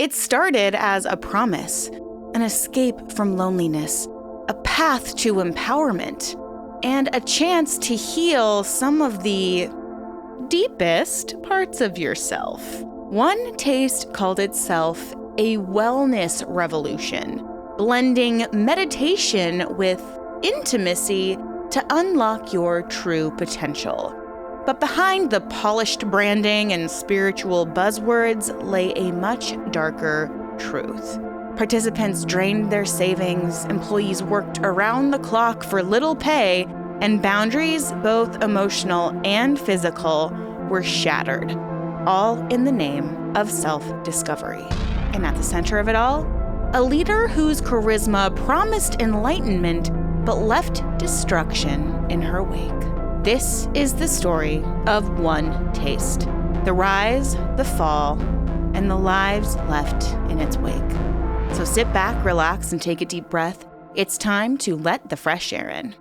It started as a promise, an escape from loneliness, a path to empowerment, and a chance to heal some of the deepest parts of yourself. OneTaste called itself a wellness revolution, blending meditation with intimacy to unlock your true potential. But behind the polished branding and spiritual buzzwords lay a much darker truth. Participants drained their savings, employees worked around the clock for little pay, and boundaries, both emotional and physical, were shattered, all in the name of self-discovery. And at the center of it all, a leader whose charisma promised enlightenment but left destruction in her wake. This is the story of OneTaste, the rise, the fall, and the lives left in its wake. So sit back, relax, and take a deep breath. It's time to let the fresh air in.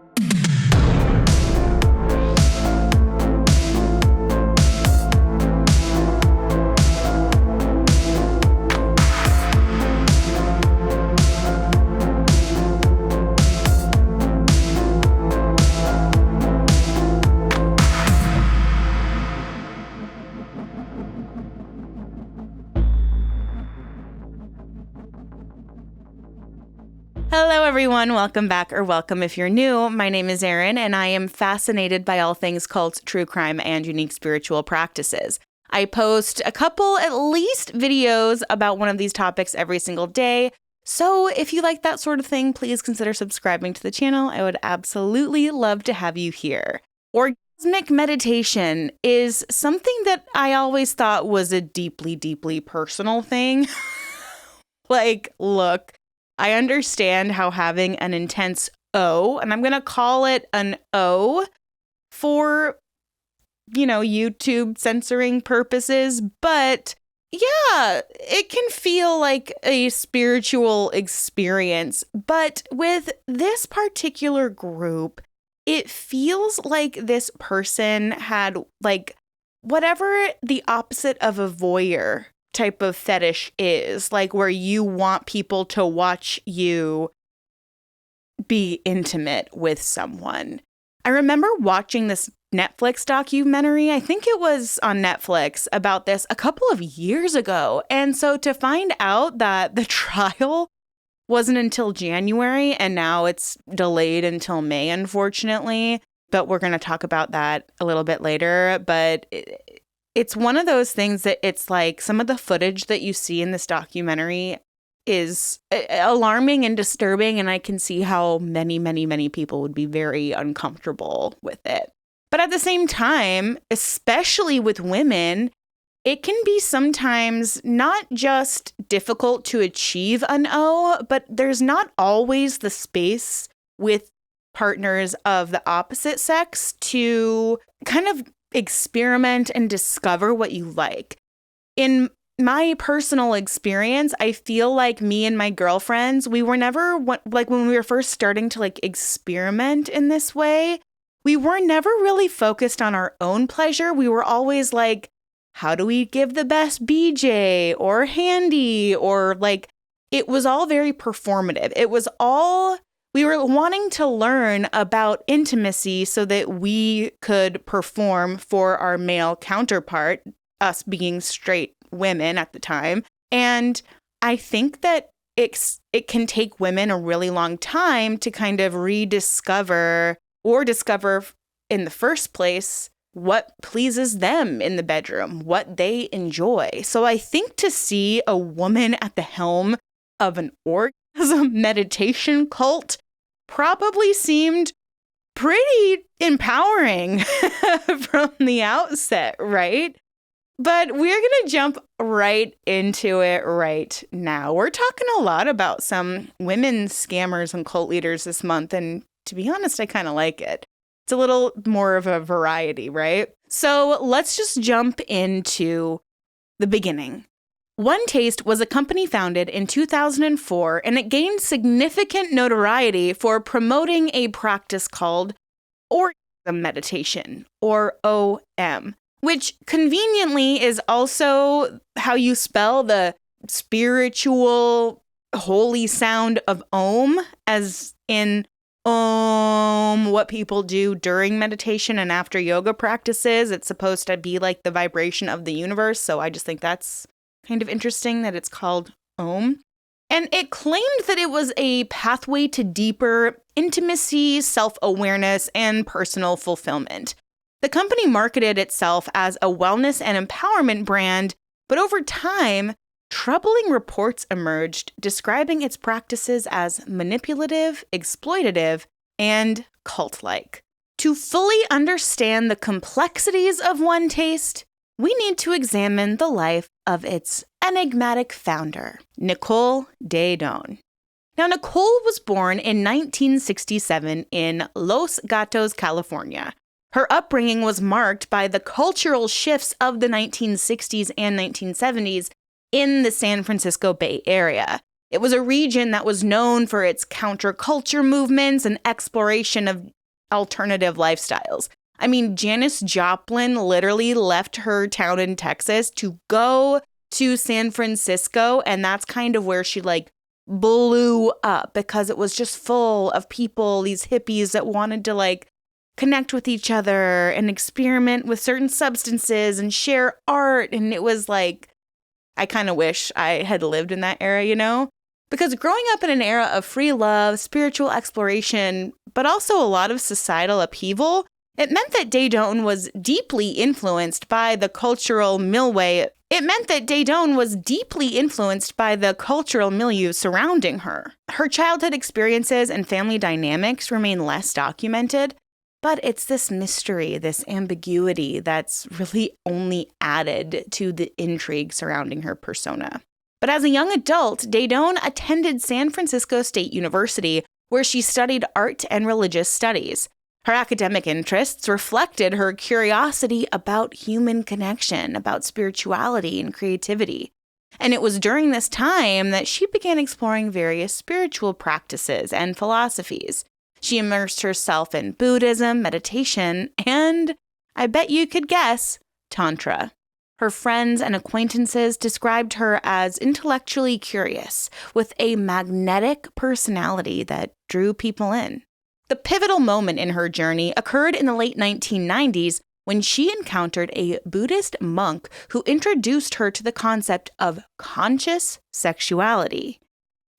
Hello, everyone. Welcome back, or welcome if you're new. My name is Erin, and I am fascinated by all things cult, true crime, and unique spiritual practices. I post a couple, at least, videos about one of these topics every single day. So if you like that sort of thing, please consider subscribing to the channel. I would absolutely love to have you here. Orgasmic meditation is something that I always thought was a deeply, deeply personal thing. Look. I understand how having an intense O, and I'm going to call it an O for, YouTube censoring purposes, but yeah, it can feel like a spiritual experience. But with this particular group, it feels like this person had whatever the opposite of a voyeur type of fetish is, where you want people to watch you be intimate with someone. I remember watching this Netflix documentary, I think it was on Netflix, about this a couple of years ago. And so to find out that the trial wasn't until January and now it's delayed until May, unfortunately, but we're going to talk about that a little bit later. But it's one of those things that it's like some of the footage that you see in this documentary is alarming and disturbing, and I can see how many, many, many people would be very uncomfortable with it. But at the same time, especially with women, it can be sometimes not just difficult to achieve an O, but there's not always the space with partners of the opposite sex to kind of experiment and discover what you like. In my personal experience, I feel like me and my girlfriends, we were never, when we were first starting to experiment in this way, we were never really focused on our own pleasure. We were always like, how do we give the best BJ or handy? Or it was all very performative. We were wanting to learn about intimacy so that we could perform for our male counterpart, us being straight women at the time. And I think that it can take women a really long time to kind of rediscover or discover in the first place what pleases them in the bedroom, what they enjoy. So I think to see a woman at the helm of an orgasm meditation cult probably seemed pretty empowering from the outset, right? But we're going to jump right into it right now. We're talking a lot about some women scammers and cult leaders this month, and to be honest, I kind of like it. It's a little more of a variety, right? So let's just jump into the beginning. OneTaste was a company founded in 2004, and it gained significant notoriety for promoting a practice called orgasm meditation, or OM, which conveniently is also how you spell the spiritual holy sound of Om, as in what people do during meditation and after yoga practices. It's supposed to be like the vibration of the universe. So I just think that's kind of interesting that it's called Om. And it claimed that it was a pathway to deeper intimacy, self-awareness, and personal fulfillment. The company marketed itself as a wellness and empowerment brand, but over time, troubling reports emerged describing its practices as manipulative, exploitative, and cult-like. To fully understand the complexities of OneTaste, we need to examine the life of its enigmatic founder, Nicole Daedone. Now, Nicole was born in 1967 in Los Gatos, California. Her upbringing was marked by the cultural shifts of the 1960s and 1970s in the San Francisco Bay Area. It was a region that was known for its counterculture movements and exploration of alternative lifestyles. I mean, Janis Joplin literally left her town in Texas to go to San Francisco, and that's kind of where she blew up, because it was just full of people, these hippies that wanted to connect with each other and experiment with certain substances and share art. And it was I kind of wish I had lived in that era, because growing up in an era of free love, spiritual exploration, but also a lot of societal upheaval, it meant that Daedone was deeply influenced by the cultural milieu. Surrounding her. Her childhood experiences and family dynamics remain less documented, but it's this mystery, this ambiguity that's really only added to the intrigue surrounding her persona. But as a young adult, Daedone attended San Francisco State University, where she studied art and religious studies. Her academic interests reflected her curiosity about human connection, about spirituality and creativity. And it was during this time that she began exploring various spiritual practices and philosophies. She immersed herself in Buddhism, meditation, and, I bet you could guess, Tantra. Her friends and acquaintances described her as intellectually curious, with a magnetic personality that drew people in. The pivotal moment in her journey occurred in the late 1990s when she encountered a Buddhist monk who introduced her to the concept of conscious sexuality.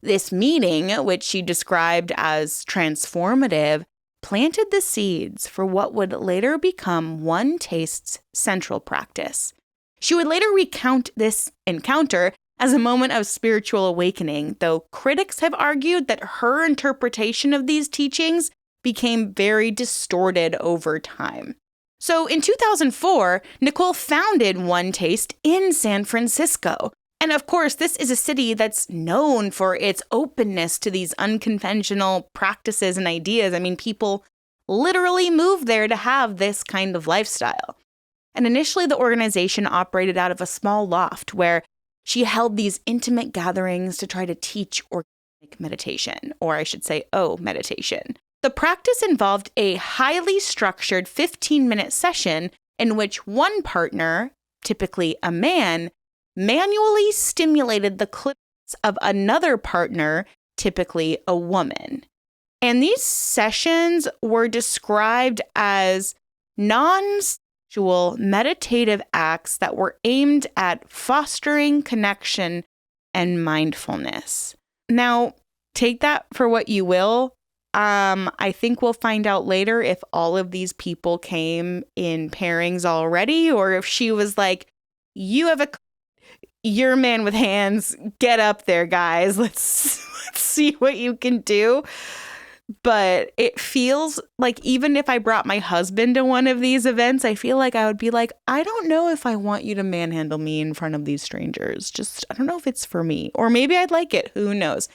This meeting, which she described as transformative, planted the seeds for what would later become OneTaste's central practice. She would later recount this encounter as a moment of spiritual awakening, though critics have argued that her interpretation of these teachings became very distorted over time. So in 2004, Nicole founded OneTaste in San Francisco. And of course, this is a city that's known for its openness to these unconventional practices and ideas. I mean, people literally move there to have this kind of lifestyle. And initially, the organization operated out of a small loft where she held these intimate gatherings to try to teach orgasmic meditation, or I should say, meditation. The practice involved a highly structured 15-minute session in which one partner, typically a man, manually stimulated the clitoris of another partner, typically a woman. And these sessions were described as non-sexual meditative acts that were aimed at fostering connection and mindfulness. Now, take that for what you will. I think we'll find out later if all of these people came in pairings already, or if she was like, you're a man with hands, get up there, guys. Let's see what you can do. But it feels like even if I brought my husband to one of these events, I feel like I would be like, I don't know if I want you to manhandle me in front of these strangers. Just, I don't know if it's for me. Or maybe I'd like it. Who knows?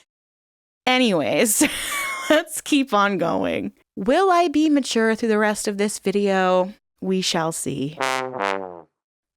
Anyways, let's keep on going. Will I be mature through the rest of this video? We shall see.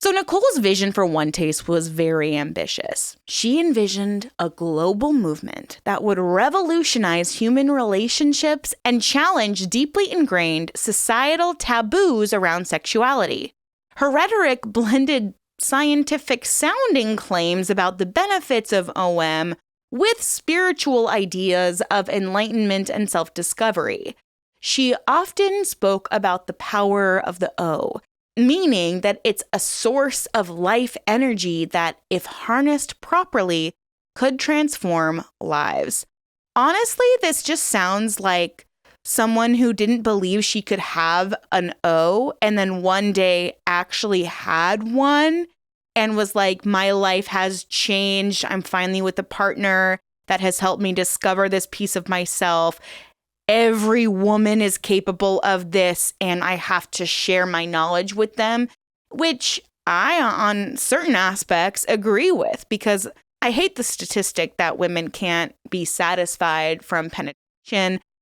So Nicole's vision for OneTaste was very ambitious. She envisioned a global movement that would revolutionize human relationships and challenge deeply ingrained societal taboos around sexuality. Her rhetoric blended scientific sounding claims about the benefits of OM with spiritual ideas of enlightenment and self-discovery. She often spoke about the power of the O, meaning that it's a source of life energy that, if harnessed properly, could transform lives. Honestly, this just sounds like someone who didn't believe she could have an O and then one day actually had one and was like, my life has changed. I'm finally with a partner that has helped me discover this piece of myself. Every woman is capable of this, and I have to share my knowledge with them, which I, on certain aspects, agree with, because I hate the statistic that women can't be satisfied from penetration,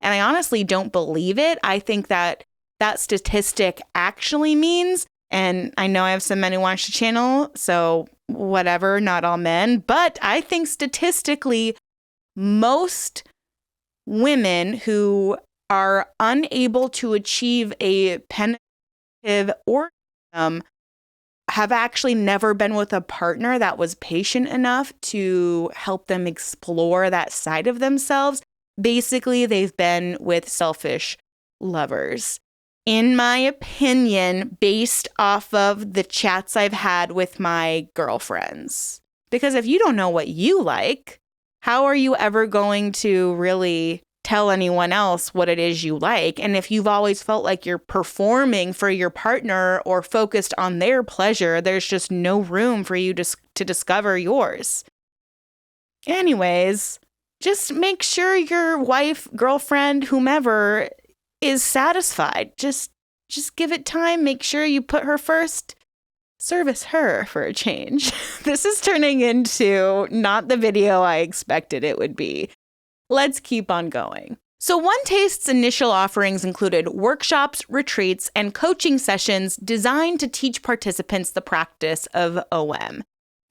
and I honestly don't believe it. I think that that statistic actually means, and I know I have some men who watch the channel, so whatever, not all men, but I think statistically, most women who are unable to achieve a penetrative orgasm have actually never been with a partner that was patient enough to help them explore that side of themselves. Basically, they've been with selfish lovers. In my opinion, based off of the chats I've had with my girlfriends. Because if you don't know what you like, how are you ever going to really tell anyone else what it is you like? And if you've always felt like you're performing for your partner or focused on their pleasure, there's just no room for you to discover yours. Anyways, just make sure your wife, girlfriend, whomever is satisfied. Just give it time. Make sure you put her first. Service her for a change. This is turning into not the video I expected it would be. Let's keep on going. So OneTaste's initial offerings included workshops, retreats, and coaching sessions designed to teach participants the practice of OM.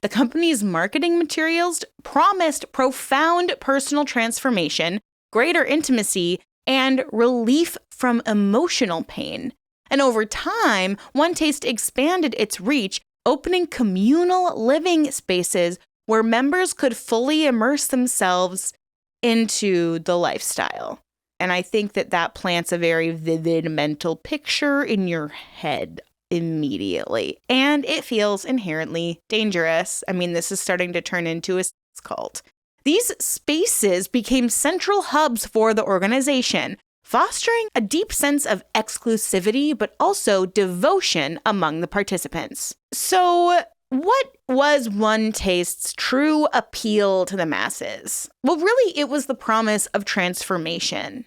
The company's marketing materials promised profound personal transformation, greater intimacy, and relief from emotional pain. And over time, OneTaste expanded its reach, opening communal living spaces where members could fully immerse themselves into the lifestyle. And I think that plants a very vivid mental picture in your head immediately. And it feels inherently dangerous. I mean, this is starting to turn into a sex cult. These spaces became central hubs for the organization, fostering a deep sense of exclusivity, but also devotion among the participants. So, what was OneTaste's true appeal to the masses? Well, really, it was the promise of transformation.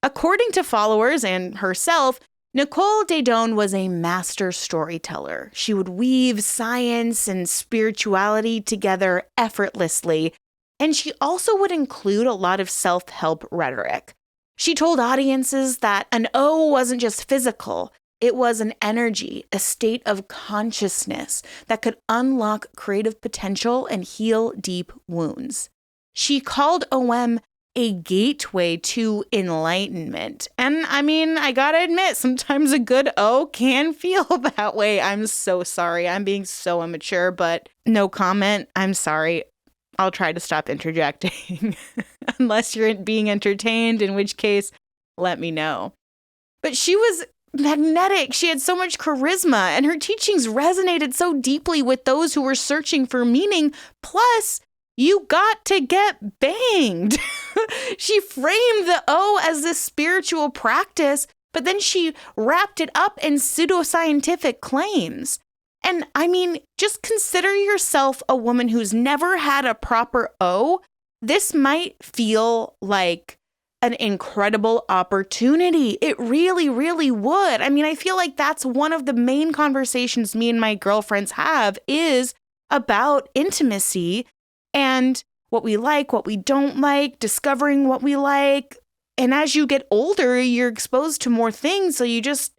According to followers and herself, Nicole Daedone was a master storyteller. She would weave science and spirituality together effortlessly, and she also would include a lot of self-help rhetoric. She told audiences that an O wasn't just physical, it was an energy, a state of consciousness that could unlock creative potential and heal deep wounds. She called OM a gateway to enlightenment. And I mean, I gotta admit, sometimes a good O can feel that way. I'm so sorry. I'm being so immature, but no comment. I'm sorry. I'll try to stop interjecting unless you're being entertained, in which case, let me know. But she was magnetic. She had so much charisma, and her teachings resonated so deeply with those who were searching for meaning. Plus, you got to get banged. She framed the O as this spiritual practice, but then she wrapped it up in pseudoscientific claims. And I mean, just consider yourself a woman who's never had a proper O. This might feel like an incredible opportunity. It really, really would. I mean, I feel like that's one of the main conversations me and my girlfriends have is about intimacy and what we like, what we don't like, discovering what we like. And as you get older, you're exposed to more things. So you just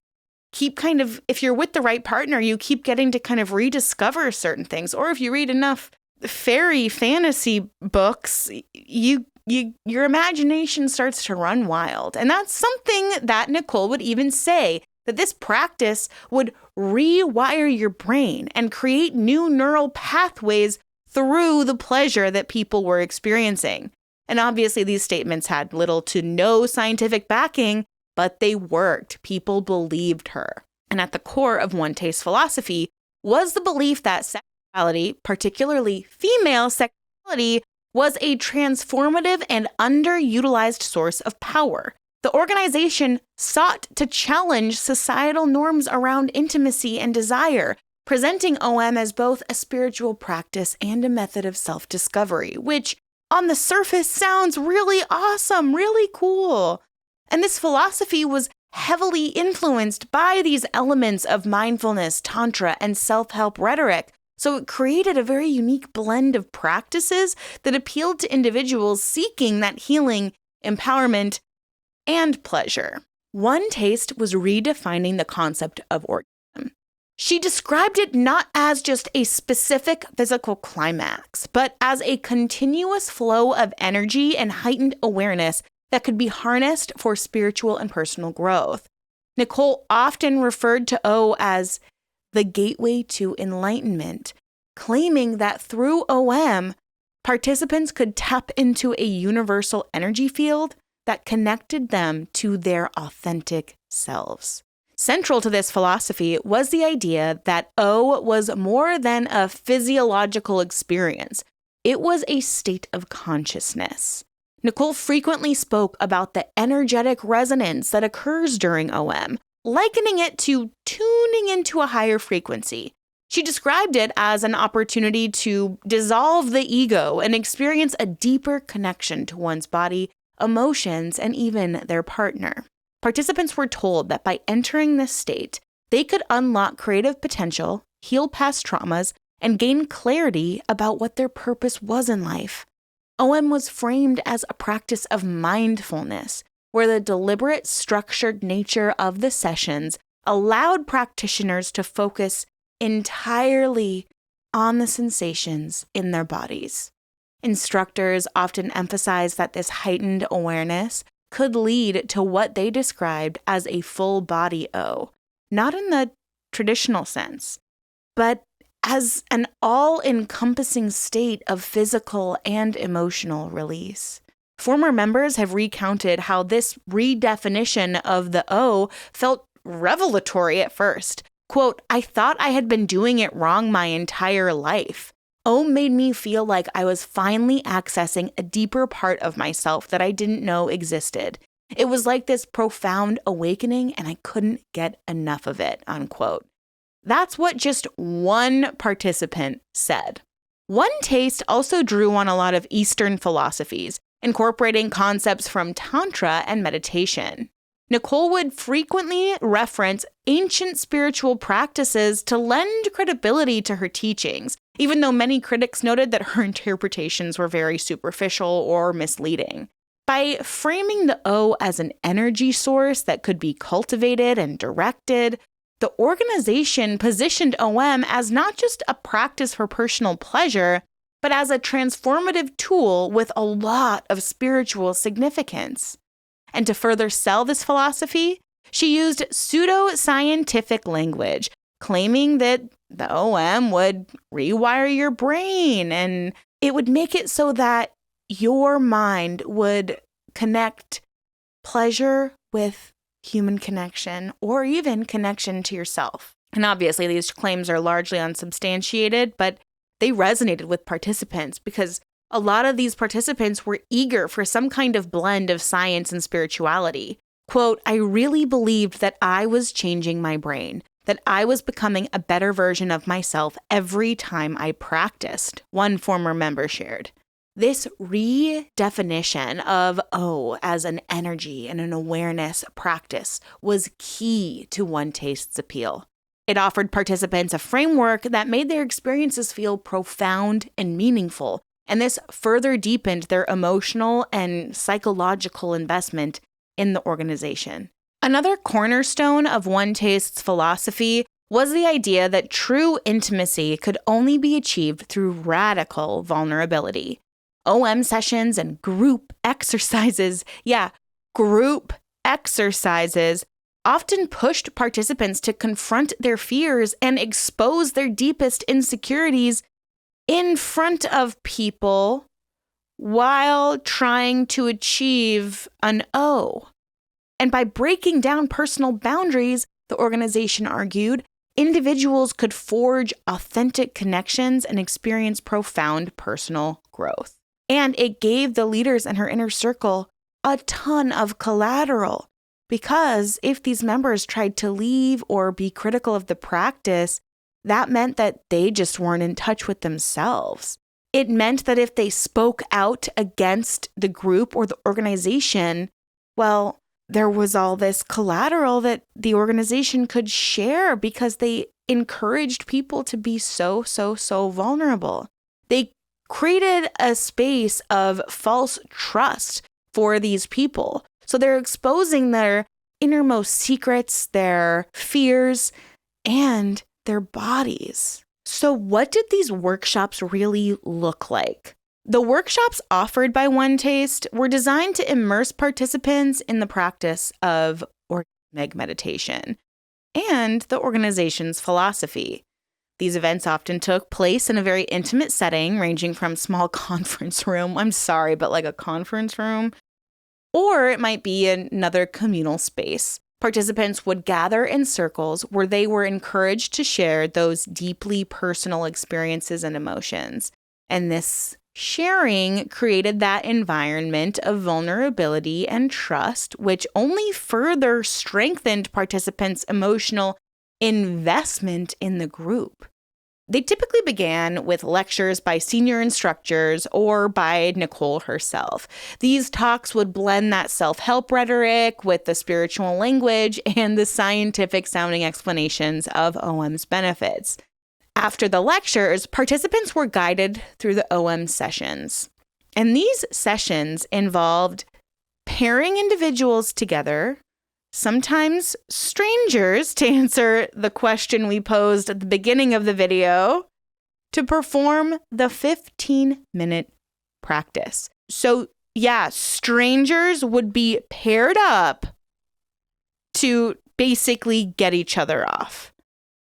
keep kind of, if you're with the right partner, you keep getting to kind of rediscover certain things. Or if you read enough fairy fantasy books, your imagination starts to run wild. And that's something that Nicole would even say, that this practice would rewire your brain and create new neural pathways through the pleasure that people were experiencing. And obviously, these statements had little to no scientific backing, but they worked. People believed her. And at the core of OneTaste philosophy was the belief that sexuality, particularly female sexuality, was a transformative and underutilized source of power. The organization sought to challenge societal norms around intimacy and desire, presenting OM as both a spiritual practice and a method of self-discovery, which on the surface sounds really awesome, really cool. And this philosophy was heavily influenced by these elements of mindfulness, tantra, and self-help rhetoric. So it created a very unique blend of practices that appealed to individuals seeking that healing, empowerment, and pleasure. OneTaste was redefining the concept of orgasm. She described it not as just a specific physical climax, but as a continuous flow of energy and heightened awareness that could be harnessed for spiritual and personal growth. Nicole often referred to O as the gateway to enlightenment, claiming that through OM, participants could tap into a universal energy field that connected them to their authentic selves. Central to this philosophy was the idea that O was more than a physiological experience. It was a state of consciousness. Nicole frequently spoke about the energetic resonance that occurs during OM, likening it to tuning into a higher frequency. She described it as an opportunity to dissolve the ego and experience a deeper connection to one's body, emotions, and even their partner. Participants were told that by entering this state, they could unlock creative potential, heal past traumas, and gain clarity about what their purpose was in life. OM was framed as a practice of mindfulness, where the deliberate, structured nature of the sessions allowed practitioners to focus entirely on the sensations in their bodies. Instructors often emphasized that this heightened awareness could lead to what they described as a full body O, not in the traditional sense, but as an all-encompassing state of physical and emotional release. Former members have recounted how this redefinition of the O felt revelatory at first. Quote, "I thought I had been doing it wrong my entire life. O made me feel like I was finally accessing a deeper part of myself that I didn't know existed. It was like this profound awakening and I couldn't get enough of it," unquote. That's what just one participant said. OneTaste also drew on a lot of Eastern philosophies, incorporating concepts from Tantra and meditation. Nicole would frequently reference ancient spiritual practices to lend credibility to her teachings, even though many critics noted that her interpretations were very superficial or misleading. By framing the O as an energy source that could be cultivated and directed, the organization positioned OM as not just a practice for personal pleasure, but as a transformative tool with a lot of spiritual significance. And to further sell this philosophy, she used pseudo-scientific language, claiming that the OM would rewire your brain and it would make it so that your mind would connect pleasure with human connection or even connection to yourself. And obviously, these claims are largely unsubstantiated, but they resonated with participants because a lot of these participants were eager for some kind of blend of science and spirituality. Quote, "I really believed that I was changing my brain, that I was becoming a better version of myself every time I practiced," one former member shared. This redefinition of O as an energy and an awareness practice was key to OneTaste's appeal. It offered participants a framework that made their experiences feel profound and meaningful, and this further deepened their emotional and psychological investment in the organization. Another cornerstone of OneTaste's philosophy was the idea that true intimacy could only be achieved through radical vulnerability. OM sessions and group exercises often pushed participants to confront their fears and expose their deepest insecurities in front of people while trying to achieve an O. And by breaking down personal boundaries, the organization argued, individuals could forge authentic connections and experience profound personal growth. And it gave the leaders and her inner circle a ton of collateral, because if these members tried to leave or be critical of the practice, that meant that they just weren't in touch with themselves. It meant that if they spoke out against the group or the organization, well, there was all this collateral that the organization could share because they encouraged people to be so vulnerable. They created a space of false trust for these people. So they're exposing their innermost secrets, their fears, and their bodies. So what did these workshops really look like? The workshops offered by OneTaste were designed to immerse participants in the practice of orgasmic meditation and the organization's philosophy. These events often took place in a very intimate setting, ranging from small conference room, I'm sorry, but like a conference room, or it might be another communal space. Participants would gather in circles where they were encouraged to share those deeply personal experiences and emotions. And this sharing created that environment of vulnerability and trust, which only further strengthened participants' emotional investment in the group. They typically began with lectures by senior instructors or by Nicole herself. These talks would blend that self-help rhetoric with the spiritual language and the scientific-sounding explanations of OM's benefits. After the lectures, participants were guided through the OM sessions. And these sessions involved pairing individuals together, sometimes strangers, to answer the question we posed at the beginning of the video, to perform the 15-minute practice. So yeah, strangers would be paired up to basically get each other off.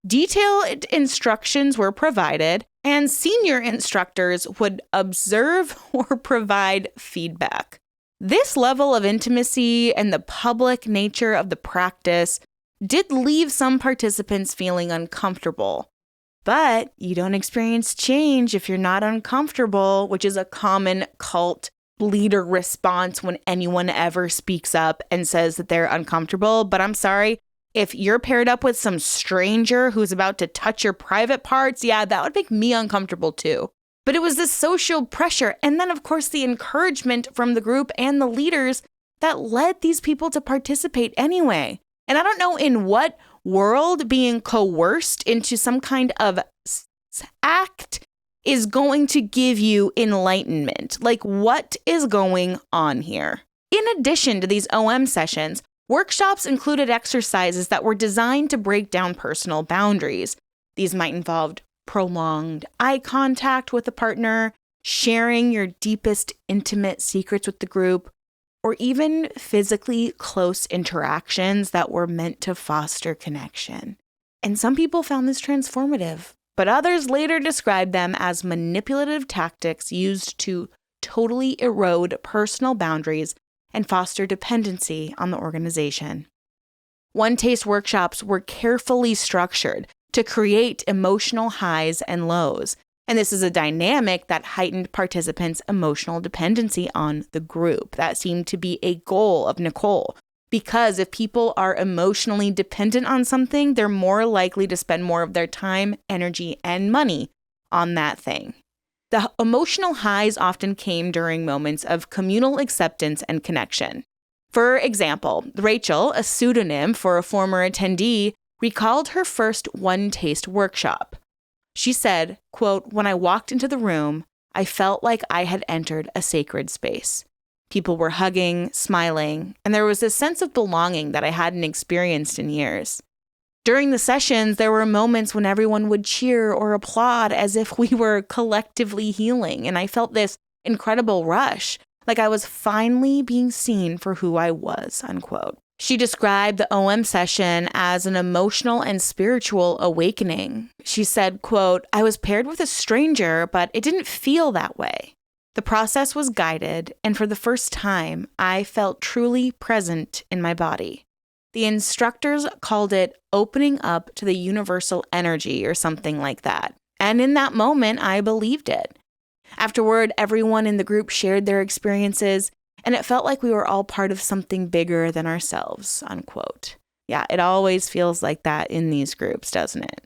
Detailed instructions were provided, and senior instructors would observe or provide feedback. This level of intimacy and the public nature of the practice did leave some participants feeling uncomfortable. But you don't experience change if you're not uncomfortable, which is a common cult leader response when anyone ever speaks up and says that they're uncomfortable. But I'm sorry, if you're paired up with some stranger who's about to touch your private parts, yeah, that would make me uncomfortable too. But it was this social pressure and then, of course, the encouragement from the group and the leaders that led these people to participate anyway. And I don't know in what world being coerced into some kind of act is going to give you enlightenment. Like, what is going on here? In addition to these OM sessions, workshops included exercises that were designed to break down personal boundaries. These might involve prolonged eye contact with a partner, sharing your deepest intimate secrets with the group, or even physically close interactions that were meant to foster connection. And some people found this transformative, but others later described them as manipulative tactics used to totally erode personal boundaries and foster dependency on the organization. OneTaste workshops were carefully structured to create emotional highs and lows, and this is a dynamic that heightened participants' emotional dependency on the group. That seemed to be a goal of Nicole, because if people are emotionally dependent on something, they're more likely to spend more of their time, energy, and money on that thing. The emotional highs often came during moments of communal acceptance and connection. For example, Rachel, a pseudonym for a former attendee, recalled her first OneTaste workshop. She said, quote, "When I walked into the room, I felt like I had entered a sacred space. People were hugging, smiling, and there was a sense of belonging that I hadn't experienced in years. During the sessions, there were moments when everyone would cheer or applaud as if we were collectively healing, and I felt this incredible rush, like I was finally being seen for who I was," unquote. She described the OM session as an emotional and spiritual awakening. She said, quote, "I was paired with a stranger, but it didn't feel that way. The process was guided, and for the first time, I felt truly present in my body. The instructors called it opening up to the universal energy or something like that. And in that moment, I believed it. Afterward, everyone in the group shared their experiences, and it felt like we were all part of something bigger than ourselves," unquote. Yeah, it always feels like that in these groups, doesn't it?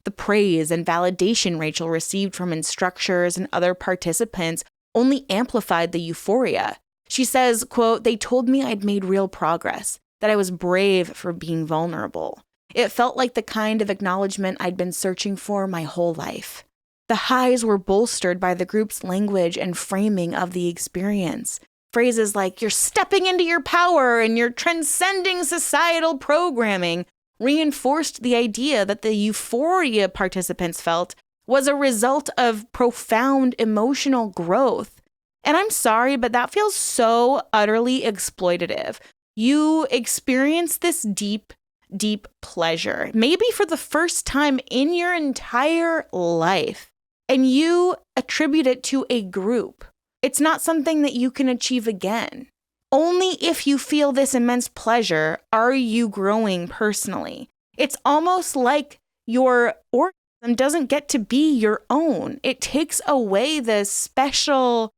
The praise and validation Rachel received from instructors and other participants only amplified the euphoria. She says, quote, "They told me I'd made real progress, that I was brave for being vulnerable. It felt like the kind of acknowledgement I'd been searching for my whole life. The highs were bolstered by the group's language and framing of the experience. Phrases like, 'You're stepping into your power' and 'You're transcending societal programming' reinforced the idea that the euphoria participants felt was a result of profound emotional growth. And I'm sorry, but that feels so utterly exploitative. You experience this deep, deep pleasure, maybe for the first time in your entire life, and you attribute it to a group. It's not something that you can achieve again. Only if you feel this immense pleasure are you growing personally. It's almost like your orgasm doesn't get to be your own. It takes away the specialness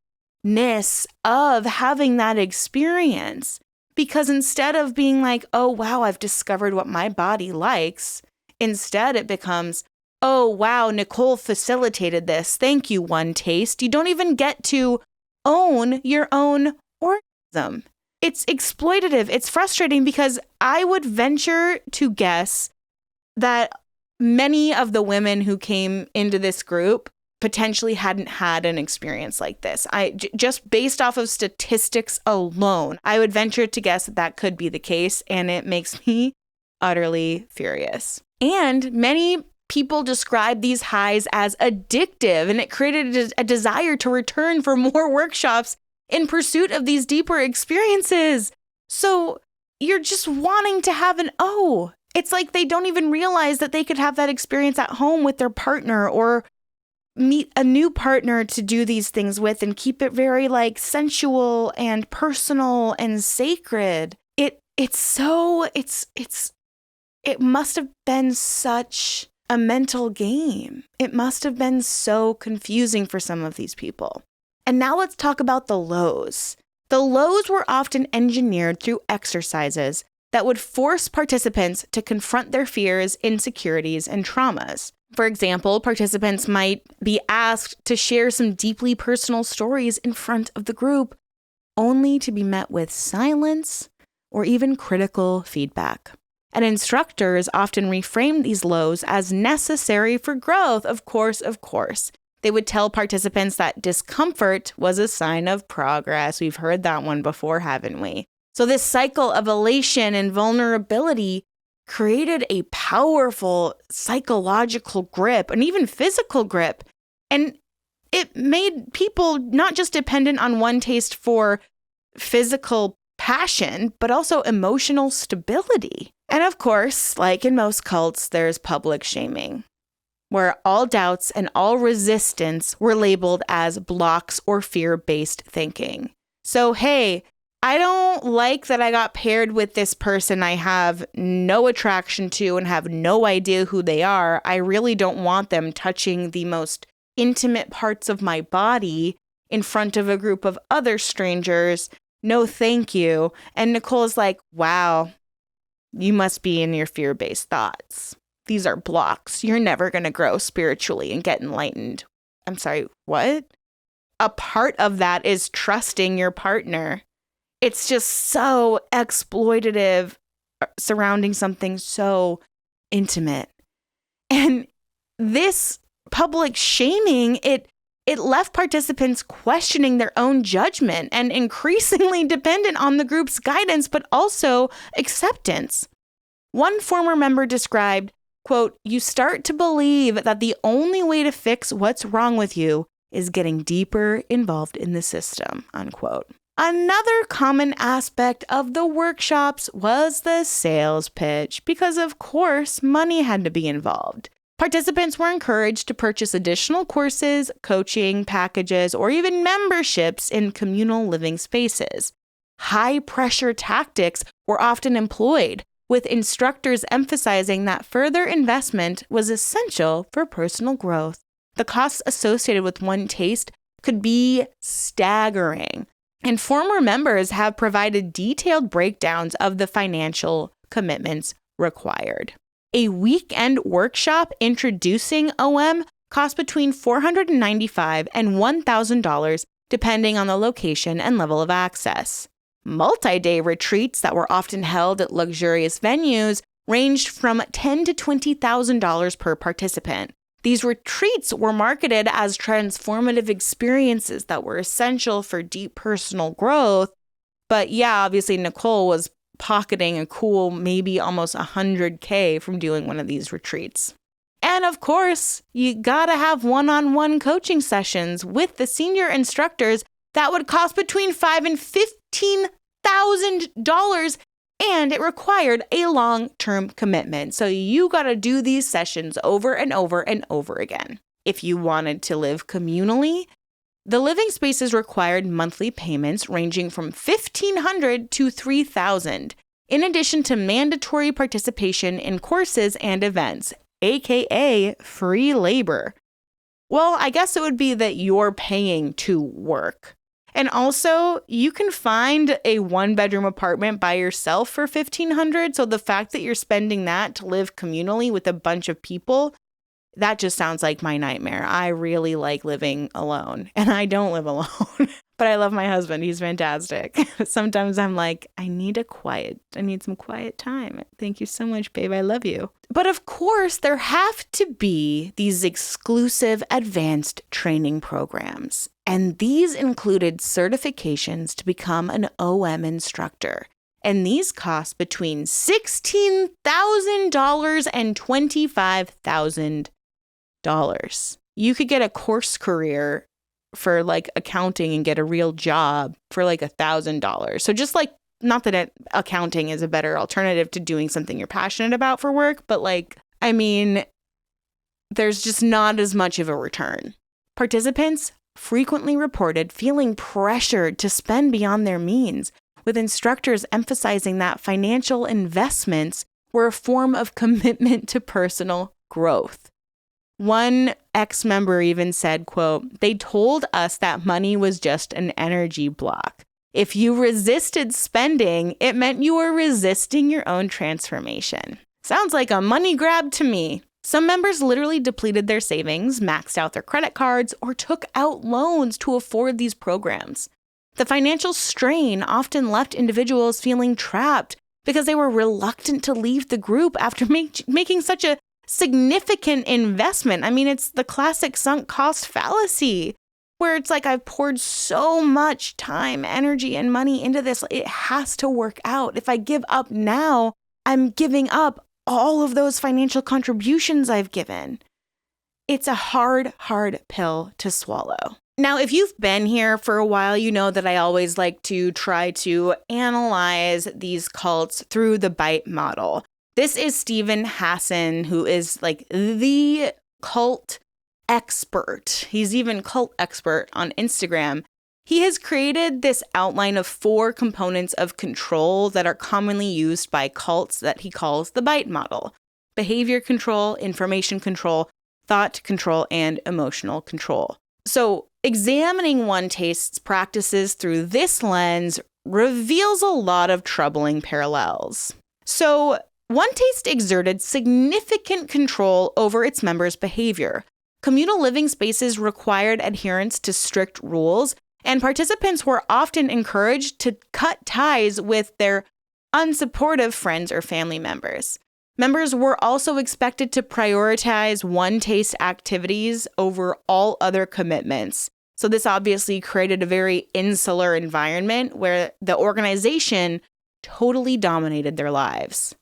of having that experience. Because instead of being like, oh, wow, I've discovered what my body likes, instead it becomes, oh, wow, Nicole facilitated this. Thank you, OneTaste. You don't even get to own your own orgasm. It's exploitative. It's frustrating because I would venture to guess that many of the women who came into this group potentially hadn't had an experience like this. Just based off of statistics alone, I would venture to guess that that could be the case, and it makes me utterly furious. And many people describe these highs as addictive, and it created a desire to return for more workshops in pursuit of these deeper experiences. So you're just wanting to have an O. It's like they don't even realize that they could have that experience at home with their partner or meet a new partner to do these things with and keep it very like sensual and personal and sacred. It must have been such a mental game. It must have been so confusing for some of these people. And now let's talk about the lows. The lows were often engineered through exercises that would force participants to confront their fears, insecurities, and traumas. For example, participants might be asked to share some deeply personal stories in front of the group, only to be met with silence or even critical feedback. And instructors often reframed these lows as necessary for growth. Of course. They would tell participants that discomfort was a sign of progress. We've heard that one before, haven't we? So this cycle of elation and vulnerability created a powerful psychological grip and even physical grip. And it made people not just dependent on OneTaste for physical passion, but also emotional stability. And of course, like in most cults, there's public shaming, where all doubts and all resistance were labeled as blocks or fear-based thinking. So, hey, I don't like that I got paired with this person I have no attraction to and have no idea who they are. I really don't want them touching the most intimate parts of my body in front of a group of other strangers. No, thank you. And Nicole's like, wow, you must be in your fear-based thoughts. These are blocks. You're never going to grow spiritually and get enlightened. I'm sorry, what? A part of that is trusting your partner. It's just so exploitative surrounding something so intimate. And this public shaming, it left participants questioning their own judgment and increasingly dependent on the group's guidance, but also acceptance. One former member described, quote, "You start to believe that the only way to fix what's wrong with you is getting deeper involved in the system," unquote. Another common aspect of the workshops was the sales pitch, because of course, money had to be involved. Participants were encouraged to purchase additional courses, coaching packages, or even memberships in communal living spaces. High-pressure tactics were often employed, with instructors emphasizing that further investment was essential for personal growth. The costs associated with OneTaste could be staggering, and former members have provided detailed breakdowns of the financial commitments required. A weekend workshop introducing OM cost between $495 and $1,000, depending on the location and level of access. Multi-day retreats that were often held at luxurious venues ranged from $10,000 to $20,000 per participant. These retreats were marketed as transformative experiences that were essential for deep personal growth. But yeah, obviously Nicole was pocketing a cool maybe almost $100K from doing one of these retreats. And of course, you gotta have one-on-one coaching sessions with the senior instructors that would cost between $5,000 and $15,000, and it required a long-term commitment. So you gotta do these sessions over and over and over again. If you wanted to live communally, the living spaces required monthly payments ranging from $1,500 to $3,000, in addition to mandatory participation in courses and events, aka free labor. Well, I guess it would be that you're paying to work. And also, you can find a one-bedroom apartment by yourself for $1,500. So the fact that you're spending that to live communally with a bunch of people, that just sounds like my nightmare. I really like living alone, and I don't live alone. But I love my husband. He's fantastic. Sometimes I'm like, I need some quiet time. Thank you so much, babe. I love you. But of course, there have to be these exclusive advanced training programs. And these included certifications to become an OM instructor. And these cost between $16,000 and $25,000. You could get a course career for like accounting and get a real job for like $1,000. So just like, not that accounting is a better alternative to doing something you're passionate about for work, but like, I mean, there's just not as much of a return. Participants frequently reported feeling pressured to spend beyond their means, with instructors emphasizing that financial investments were a form of commitment to personal growth. One ex-member even said, quote, "They told us that money was just an energy block. If you resisted spending, it meant you were resisting your own transformation." Sounds like a money grab to me. Some members literally depleted their savings, maxed out their credit cards, or took out loans to afford these programs. The financial strain often left individuals feeling trapped because they were reluctant to leave the group after making such a significant investment. I mean, it's the classic sunk cost fallacy, where it's like, I've poured so much time, energy, and money into this. It has to work out. If I give up now, I'm giving up all of those financial contributions I've given. It's a hard, hard pill to swallow. Now, if you've been here for a while, you know that I always like to try to analyze these cults through the bite model. This is Stephen Hassan, who is like the cult expert. He's even cult expert on Instagram. He has created this outline of 4 components of control that are commonly used by cults that he calls the bite model: behavior control, information control, thought control, and emotional control. So examining OneTaste's practices through this lens reveals a lot of troubling parallels. So OneTaste exerted significant control over its members' behavior. Communal living spaces required adherence to strict rules, and participants were often encouraged to cut ties with their unsupportive friends or family members. Members were also expected to prioritize OneTaste activities over all other commitments. So this obviously created a very insular environment where the organization totally dominated their lives.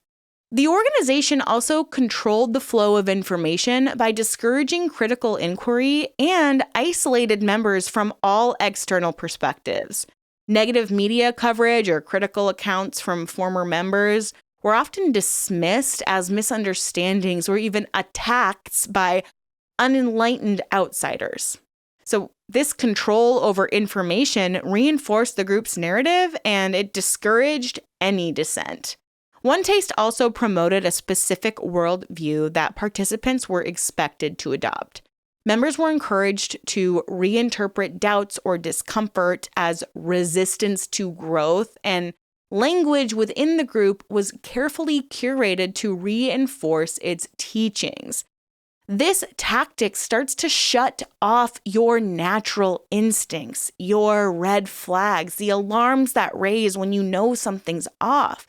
The organization also controlled the flow of information by discouraging critical inquiry and isolated members from all external perspectives. Negative media coverage or critical accounts from former members were often dismissed as misunderstandings or even attacks by unenlightened outsiders. So this control over information reinforced the group's narrative, and it discouraged any dissent. OneTaste also promoted a specific worldview that participants were expected to adopt. Members were encouraged to reinterpret doubts or discomfort as resistance to growth, and language within the group was carefully curated to reinforce its teachings. This tactic starts to shut off your natural instincts, your red flags, the alarms that raise when you know something's off.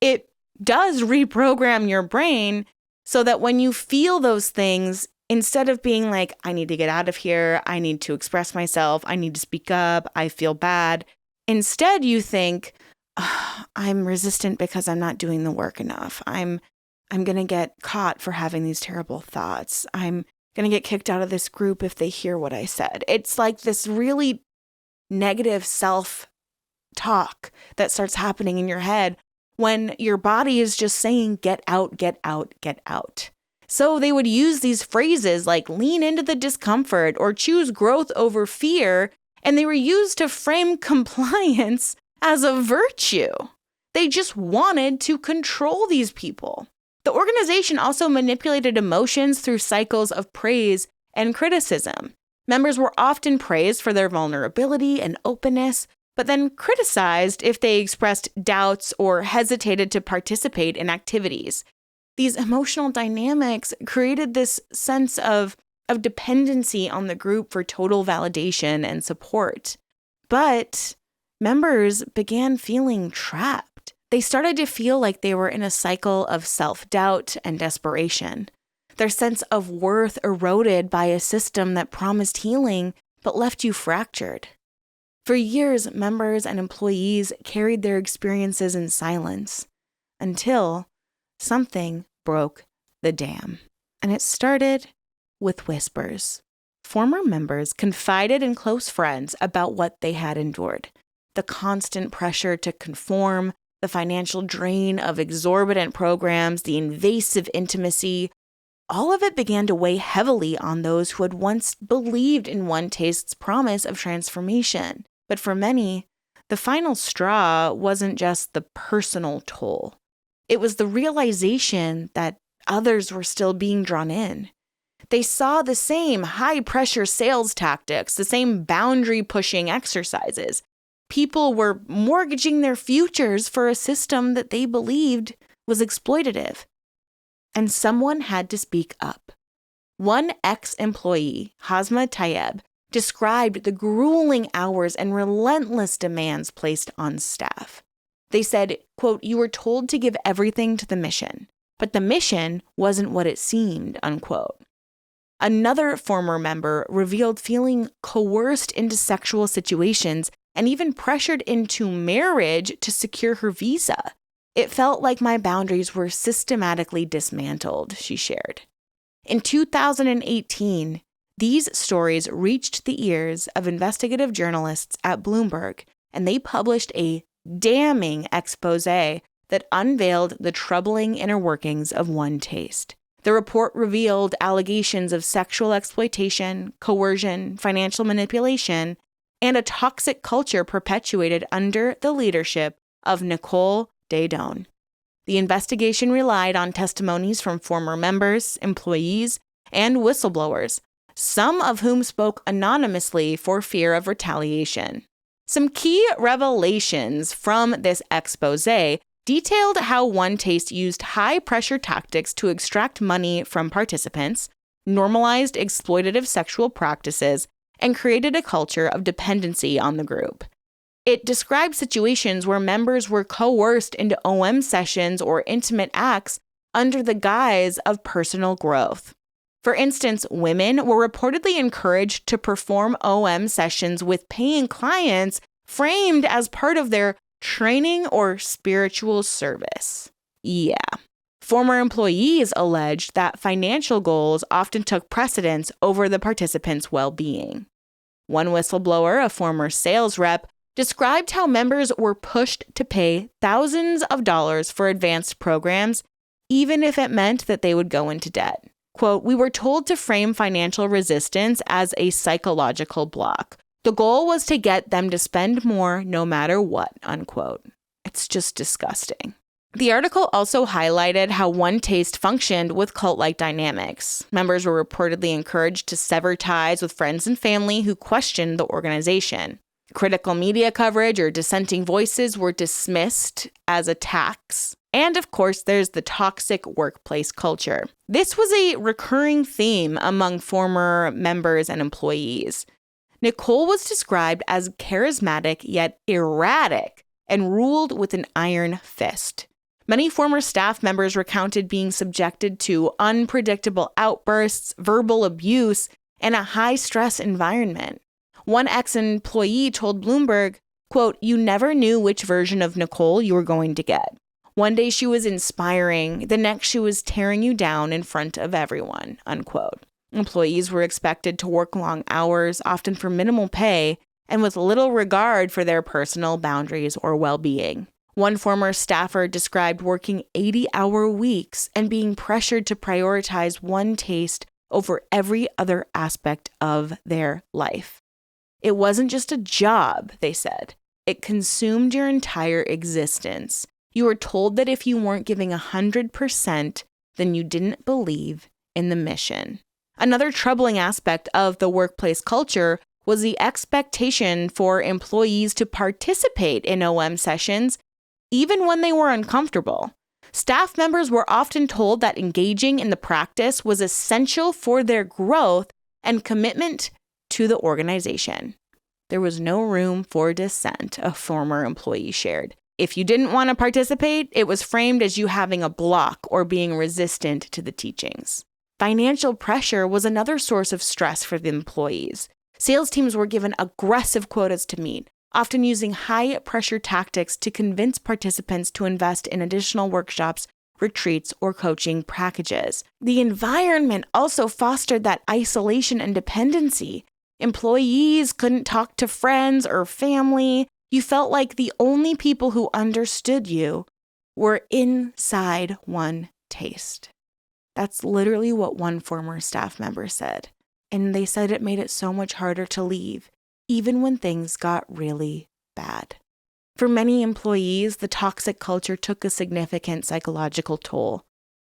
It does reprogram your brain so that when you feel those things, instead of being like, I need to get out of here, I need to express myself, I need to speak up, I feel bad, instead you think, I'm resistant because I'm not doing the work enough. I'm going to get caught for having these terrible thoughts. I'm going to get kicked out of this group if they hear what I said. It's like this really negative self-talk that starts happening in your head when your body is just saying, get out, get out, get out. So they would use these phrases like lean into the discomfort or choose growth over fear, and they were used to frame compliance as a virtue. They just wanted to control these people. The organization also manipulated emotions through cycles of praise and criticism. Members were often praised for their vulnerability and openness, but then criticized if they expressed doubts or hesitated to participate in activities. These emotional dynamics created this sense of dependency on the group for total validation and support. But members began feeling trapped. They started to feel like they were in a cycle of self-doubt and desperation. Their sense of worth eroded by a system that promised healing but left you fractured. For years, members and employees carried their experiences in silence until something broke the dam. And it started with whispers. Former members confided in close friends about what they had endured. The constant pressure to conform, the financial drain of exorbitant programs, the invasive intimacy, all of it began to weigh heavily on those who had once believed in OneTaste's promise of transformation. But for many, the final straw wasn't just the personal toll. It was the realization that others were still being drawn in. They saw the same high-pressure sales tactics, the same boundary-pushing exercises. People were mortgaging their futures for a system that they believed was exploitative. And someone had to speak up. One ex-employee, Hazma Tayeb, described the grueling hours and relentless demands placed on staff. They said, quote, "You were told to give everything to the mission, but the mission wasn't what it seemed," unquote. Another former member revealed feeling coerced into sexual situations and even pressured into marriage to secure her visa. "It felt like my boundaries were systematically dismantled," she shared. In 2018, these stories reached the ears of investigative journalists at Bloomberg, and they published a damning exposé that unveiled the troubling inner workings of OneTaste. The report revealed allegations of sexual exploitation, coercion, financial manipulation, and a toxic culture perpetuated under the leadership of Nicole Daedone. The investigation relied on testimonies from former members, employees, and whistleblowers, some of whom spoke anonymously for fear of retaliation. Some key revelations from this exposé detailed how OneTaste used high-pressure tactics to extract money from participants, normalized exploitative sexual practices, and created a culture of dependency on the group. It described situations where members were coerced into OM sessions or intimate acts under the guise of personal growth. For instance, women were reportedly encouraged to perform OM sessions with paying clients framed as part of their training or spiritual service. Yeah. Former employees alleged that financial goals often took precedence over the participants' well-being. One whistleblower, a former sales rep, described how members were pushed to pay thousands of dollars for advanced programs, even if it meant that they would go into debt. Quote, "We were told to frame financial resistance as a psychological block. The goal was to get them to spend more no matter what," unquote. It's just disgusting. The article also highlighted how OneTaste functioned with cult-like dynamics. Members were reportedly encouraged to sever ties with friends and family who questioned the organization. Critical media coverage or dissenting voices were dismissed as attacks. And of course, there's the toxic workplace culture. This was a recurring theme among former members and employees. Nicole was described as charismatic yet erratic and ruled with an iron fist. Many former staff members recounted being subjected to unpredictable outbursts, verbal abuse, and a high-stress environment. One ex-employee told Bloomberg, quote, "You never knew which version of Nicole you were going to get. One day she was inspiring, the next she was tearing you down in front of everyone," unquote. Employees were expected to work long hours, often for minimal pay, and with little regard for their personal boundaries or well-being. One former staffer described working 80-hour weeks and being pressured to prioritize OneTaste over every other aspect of their life. It wasn't just a job, they said. It consumed your entire existence. You were told that if you weren't giving 100%, then you didn't believe in the mission. Another troubling aspect of the workplace culture was the expectation for employees to participate in OM sessions even when they were uncomfortable. Staff members were often told that engaging in the practice was essential for their growth and commitment to the organization. There was no room for dissent, a former employee shared. If you didn't want to participate, it was framed as you having a block or being resistant to the teachings. Financial pressure was another source of stress for the employees. Sales teams were given aggressive quotas to meet, often using high-pressure tactics to convince participants to invest in additional workshops, retreats, or coaching packages. The environment also fostered that isolation and dependency. Employees couldn't talk to friends or family. You felt like the only people who understood you were inside OneTaste. That's literally what one former staff member said. And they said it made it so much harder to leave, even when things got really bad. For many employees, the toxic culture took a significant psychological toll.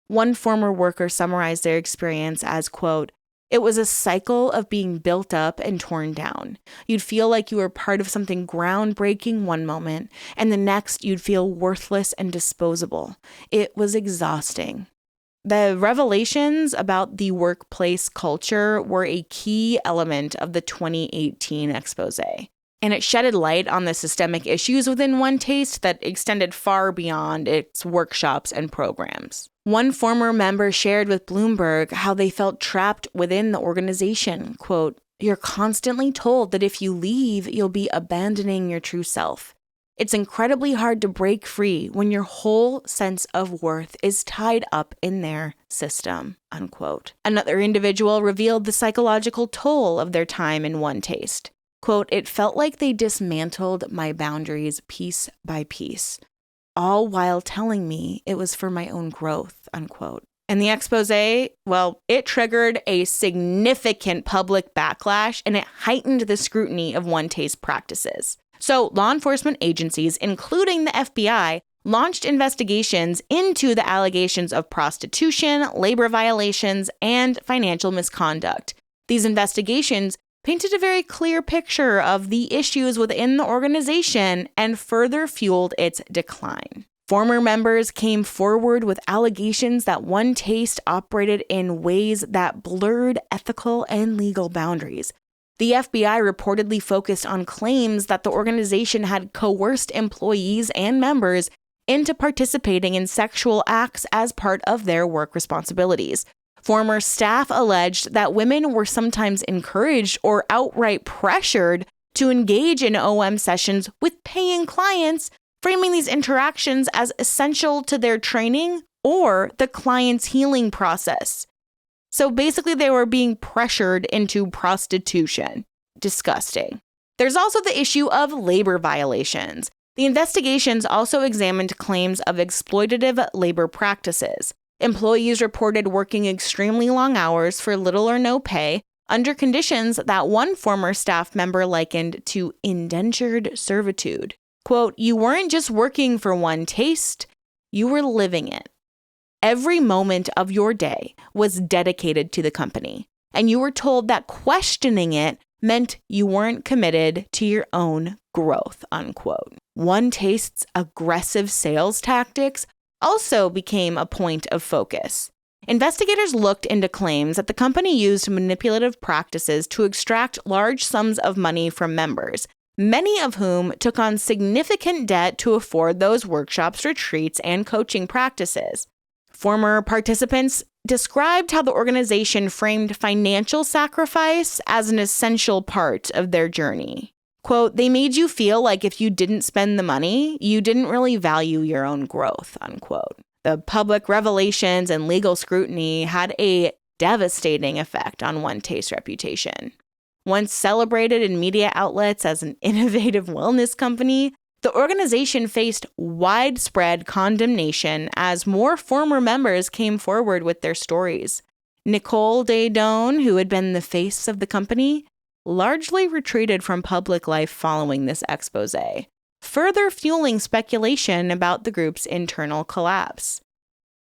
One former worker summarized their experience as, quote, "It was a cycle of being built up and torn down. You'd feel like you were part of something groundbreaking one moment, and the next you'd feel worthless and disposable. It was exhausting." The revelations about the workplace culture were a key element of the 2018 exposé, and it shedded light on the systemic issues within OneTaste that extended far beyond its workshops and programs. One former member shared with Bloomberg how they felt trapped within the organization. Quote, "You're constantly told that if you leave, you'll be abandoning your true self. It's incredibly hard to break free when your whole sense of worth is tied up in their system," unquote. Another individual revealed the psychological toll of their time in OneTaste. Quote, "It felt like they dismantled my boundaries piece by piece, all while telling me it was for my own growth," unquote. And the exposé, well, it triggered a significant public backlash, and it heightened the scrutiny of OneTaste practices. So law enforcement agencies, including the FBI, launched investigations into the allegations of prostitution, labor violations, and financial misconduct. These investigations painted a very clear picture of the issues within the organization and further fueled its decline. Former members came forward with allegations that OneTaste operated in ways that blurred ethical and legal boundaries. The FBI reportedly focused on claims that the organization had coerced employees and members into participating in sexual acts as part of their work responsibilities. Former staff alleged that women were sometimes encouraged or outright pressured to engage in OM sessions with paying clients, framing these interactions as essential to their training or the client's healing process. So basically, they were being pressured into prostitution. Disgusting. There's also the issue of labor violations. The investigations also examined claims of exploitative labor practices. Employees reported working extremely long hours for little or no pay under conditions that one former staff member likened to indentured servitude. Quote, "You weren't just working for OneTaste, you were living it. Every moment of your day was dedicated to the company, and you were told that questioning it meant you weren't committed to your own growth," unquote. OneTaste's aggressive sales tactics also became a point of focus. Investigators looked into claims that the company used manipulative practices to extract large sums of money from members, many of whom took on significant debt to afford those workshops, retreats, and coaching practices. Former participants described how the organization framed financial sacrifice as an essential part of their journey. Quote, "They made you feel like if you didn't spend the money, you didn't really value your own growth," unquote. The public revelations and legal scrutiny had a devastating effect on OneTaste's reputation. Once celebrated in media outlets as an innovative wellness company, the organization faced widespread condemnation as more former members came forward with their stories. Nicole Daedone, who had been the face of the company, largely retreated from public life following this exposé, further fueling speculation about the group's internal collapse.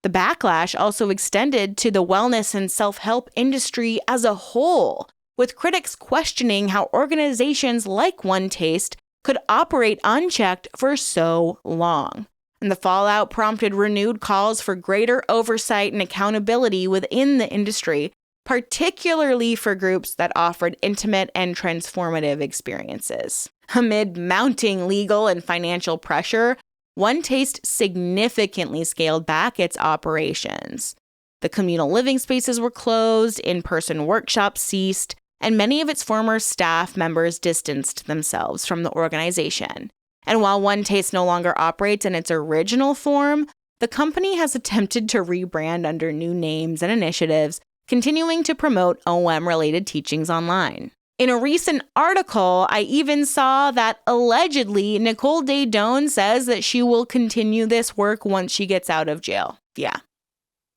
The backlash also extended to the wellness and self-help industry as a whole, with critics questioning how organizations like OneTaste could operate unchecked for so long. And the fallout prompted renewed calls for greater oversight and accountability within the industry, particularly for groups that offered intimate and transformative experiences. Amid mounting legal and financial pressure, OneTaste significantly scaled back its operations. The communal living spaces were closed, in-person workshops ceased, and many of its former staff members distanced themselves from the organization. And while OneTaste no longer operates in its original form, the company has attempted to rebrand under new names and initiatives, continuing to promote OM-related teachings online. In a recent article, I even saw that allegedly Nicole Daedone says that she will continue this work once she gets out of jail. Yeah,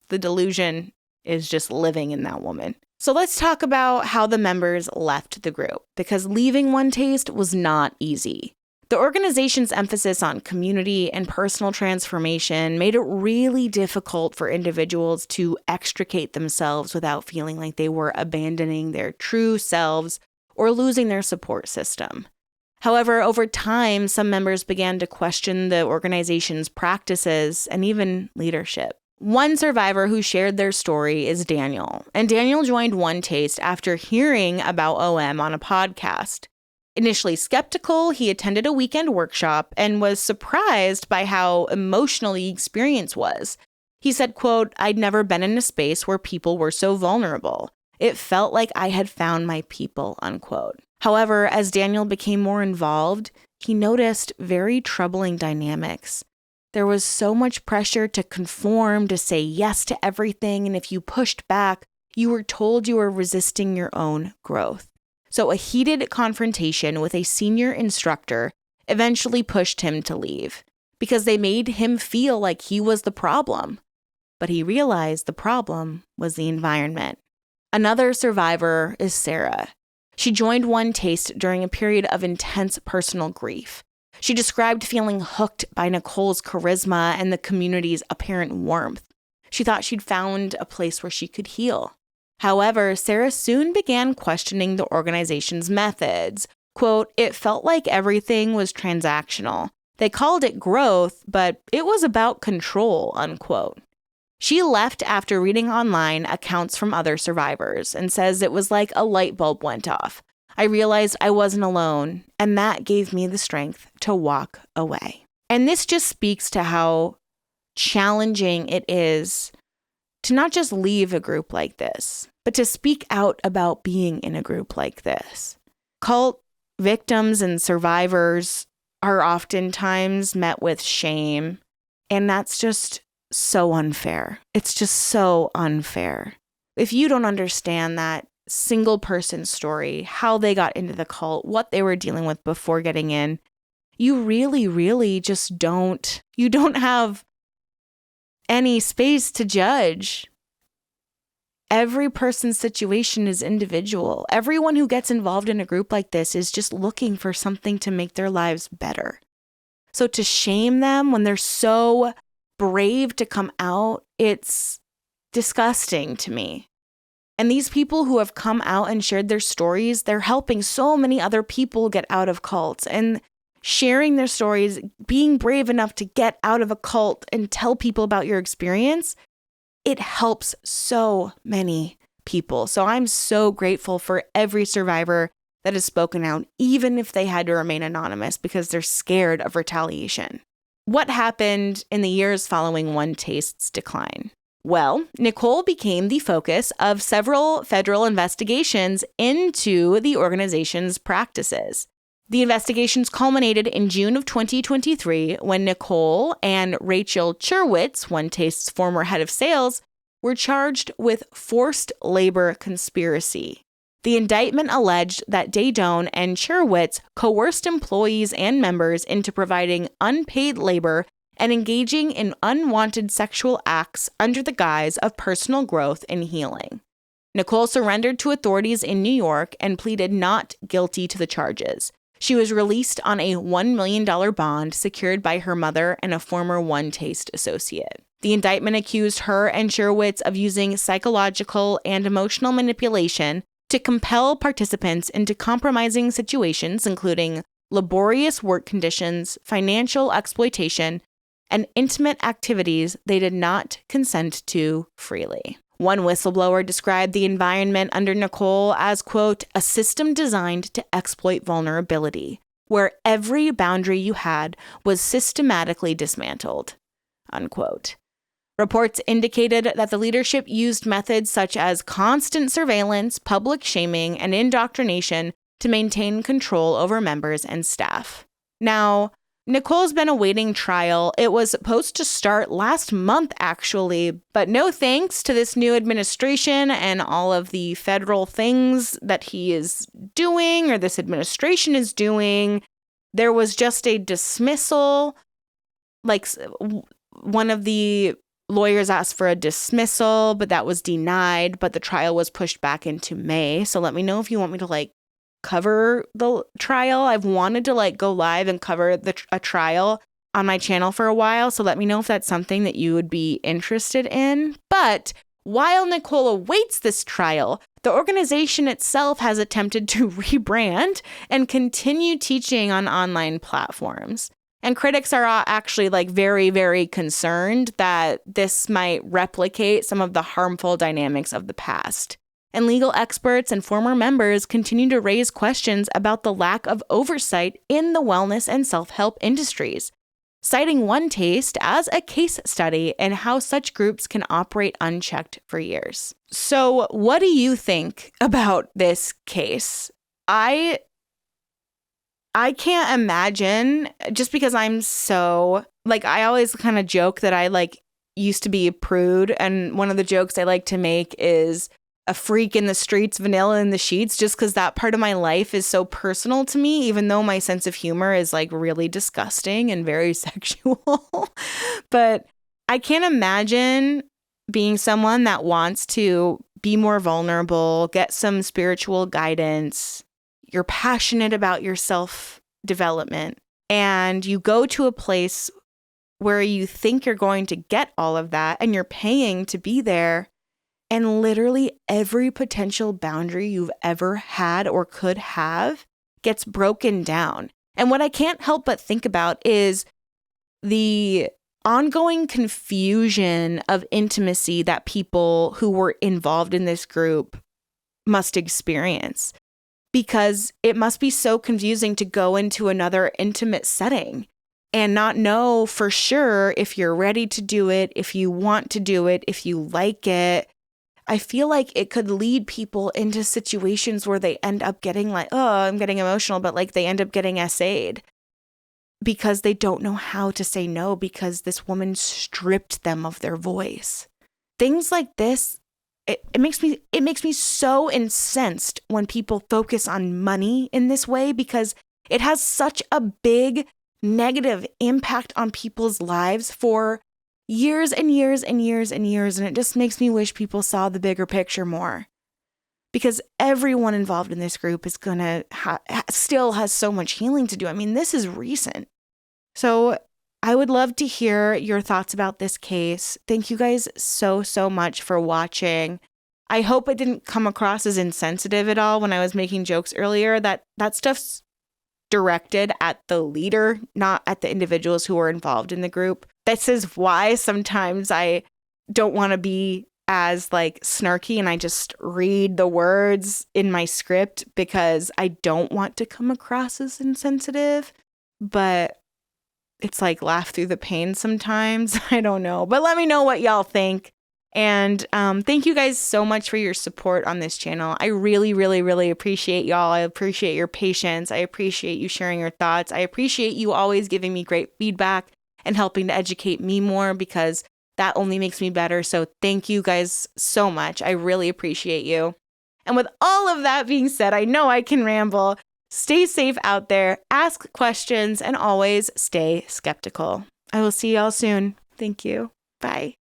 the delusion is just living in that woman. So let's talk about how the members left the group, because leaving OneTaste was not easy. The organization's emphasis on community and personal transformation made it really difficult for individuals to extricate themselves without feeling like they were abandoning their true selves or losing their support system. However, over time, some members began to question the organization's practices and even leadership. One survivor who shared their story is Daniel, and Daniel joined OneTaste after hearing about OM on a podcast. Initially skeptical, he attended a weekend workshop and was surprised by how emotional the experience was. He said, quote, "I'd never been in a space where people were so vulnerable. It felt like I had found my people," unquote. However, as Daniel became more involved, he noticed very troubling dynamics. There was so much pressure to conform, to say yes to everything, and if you pushed back, you were told you were resisting your own growth. So a heated confrontation with a senior instructor eventually pushed him to leave because they made him feel like he was the problem. But he realized the problem was the environment. Another survivor is Sarah. She joined OneTaste during a period of intense personal grief. She described feeling hooked by Nicole's charisma and the community's apparent warmth. She thought she'd found a place where she could heal. However, Sarah soon began questioning the organization's methods. Quote, "It felt like everything was transactional. They called it growth, but it was about control," unquote. She left after reading online accounts from other survivors and says it was like a light bulb went off. "I realized I wasn't alone, and that gave me the strength to walk away." And this just speaks to how challenging it is to not just leave a group like this, but to speak out about being in a group like this. Cult victims and survivors are oftentimes met with shame, and that's just so unfair. It's just so unfair. If you don't understand that, single person's story, how they got into the cult, what they were dealing with before getting in, you really, really just don't have any space to judge. Every person's situation is individual. Everyone who gets involved in a group like this is just looking for something to make their lives better. So to shame them when they're so brave to come out, it's disgusting to me. And these people who have come out and shared their stories, they're helping so many other people get out of cults. And sharing their stories, being brave enough to get out of a cult and tell people about your experience, it helps so many people. So I'm so grateful for every survivor that has spoken out, even if they had to remain anonymous because they're scared of retaliation. What happened in the years following OneTaste's decline? Well, Nicole became the focus of several federal investigations into the organization's practices. The investigations culminated in June of 2023 when Nicole and Rachel Cherwitz, OneTaste's former head of sales, were charged with forced labor conspiracy. The indictment alleged that Daedone and Cherwitz coerced employees and members into providing unpaid labor and engaging in unwanted sexual acts under the guise of personal growth and healing. Nicole surrendered to authorities in New York and pleaded not guilty to the charges. She was released on a $1 million bond secured by her mother and a former OneTaste associate. The indictment accused her and Cherwitz of using psychological and emotional manipulation to compel participants into compromising situations, including laborious work conditions, financial exploitation, and intimate activities they did not consent to freely. One whistleblower described the environment under Nicole as, quote, a system designed to exploit vulnerability, where every boundary you had was systematically dismantled, unquote. Reports indicated that the leadership used methods such as constant surveillance, public shaming, and indoctrination to maintain control over members and staff. Now, Nicole's been awaiting trial. It was supposed to start last month, actually, but no thanks to this new administration and all of the federal things that he is doing or this administration is doing. There was just a dismissal. Like, one of the lawyers asked for a dismissal, but that was denied, but the trial was pushed back into May. So let me know if you want me to cover the trial. I've wanted to go live and cover a trial on my channel for a while. So let me know if that's something that you would be interested in. But while Nicole awaits this trial, the organization itself has attempted to rebrand and continue teaching on online platforms. And critics are actually very, very concerned that this might replicate some of the harmful dynamics of the past. And legal experts and former members continue to raise questions about the lack of oversight in the wellness and self-help industries, citing OneTaste as a case study in how such groups can operate unchecked for years. So what do you think about this case? I can't imagine, just because I'm so, I always kind of joke that I used to be a prude. And one of the jokes I like to make is a freak in the streets, vanilla in the sheets, just because that part of my life is so personal to me, even though my sense of humor is really disgusting and very sexual. But I can't imagine being someone that wants to be more vulnerable, get some spiritual guidance. You're passionate about your self-development, and you go to a place where you think you're going to get all of that and you're paying to be there. And literally every potential boundary you've ever had or could have gets broken down. And what I can't help but think about is the ongoing confusion of intimacy that people who were involved in this group must experience. Because it must be so confusing to go into another intimate setting and not know for sure if you're ready to do it, if you want to do it, if you like it. I feel like it could lead people into situations where they end up getting I'm getting emotional, but they end up getting SA'd because they don't know how to say no because this woman stripped them of their voice. Things like this it makes me so incensed when people focus on money in this way, because it has such a big negative impact on people's lives for years and years and years and years. And it just makes me wish people saw the bigger picture more, because everyone involved in this group is going to still has so much healing to do. I mean, this is recent. So I would love to hear your thoughts about this case. Thank you guys so, so much for watching. I hope it didn't come across as insensitive at all when I was making jokes earlier. That stuff's directed at the leader, not at the individuals who are involved in the group. This is why sometimes I don't want to be as like snarky and I just read the words in my script, because I don't want to come across as insensitive. But it's like laugh through the pain sometimes. I don't know. But let me know what y'all think. And thank you guys so much for your support on this channel. I really, really, really appreciate y'all. I appreciate your patience. I appreciate you sharing your thoughts. I appreciate you always giving me great feedback and helping to educate me more, because that only makes me better. So thank you guys so much. I really appreciate you. And with all of that being said, I know I can ramble. Stay safe out there, ask questions, and always stay skeptical. I will see y'all soon. Thank you. Bye.